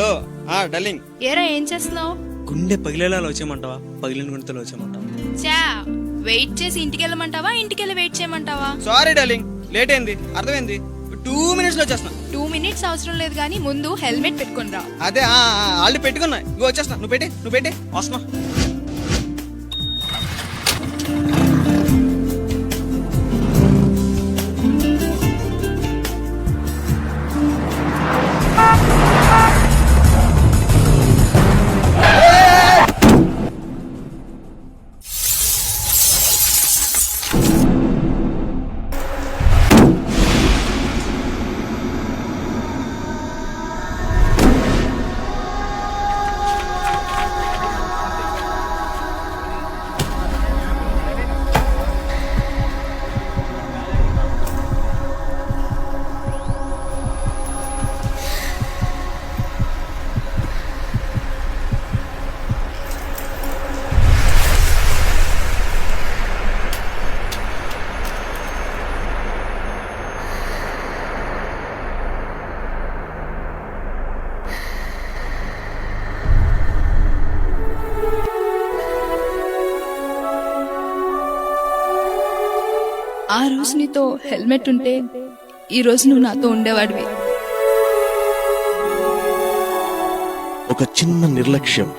Hello darling. ఏరా ఏం చేస్తున్నావు? గుండె పగిలేలా వచ్చేయమంటావా, పగిలిన గుండెతో వచ్చేయమంటావా? చా వెయిట్ చేసి ఇంటికి వెళ్ళమంటావా, ఇంటికి వెళ్ళి వెయిట్ చేయమంటావా? సారీ డార్లింగ్, లేట్ అయింది, అర్థమైంది. 2 minutes లో వచ్చేస్తున్నా. 2 minutes అవసరం లేదు కానీ ముందు హెల్మెట్ పెట్టుకుని రా. అదే ఆల్రెడీ పెట్టుకున్నా, ఇగో వచ్చేస్తున్నా. నువ్వు పెట్టి వస్తున్నా. ఆ రోజు నీతో హెల్మెట్ ఉంటే ఈ రోజు నువ్వు నాతో ఉండేవాడివి. ఒక చిన్న నిర్లక్ష్యం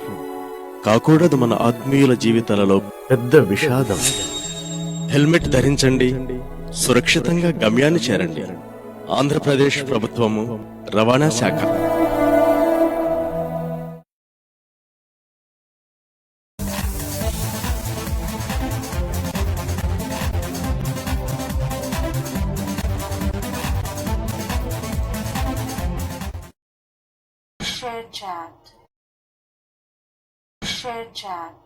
కాకూడదు మన ఆత్మీయుల జీవితాలలో పెద్ద విషాదం. హెల్మెట్ ధరించండి, సురక్షితంగా గమ్యాన్ని చేరండి. ఆంధ్రప్రదేశ్ ప్రభుత్వము, రవాణా శాఖ. Share chat.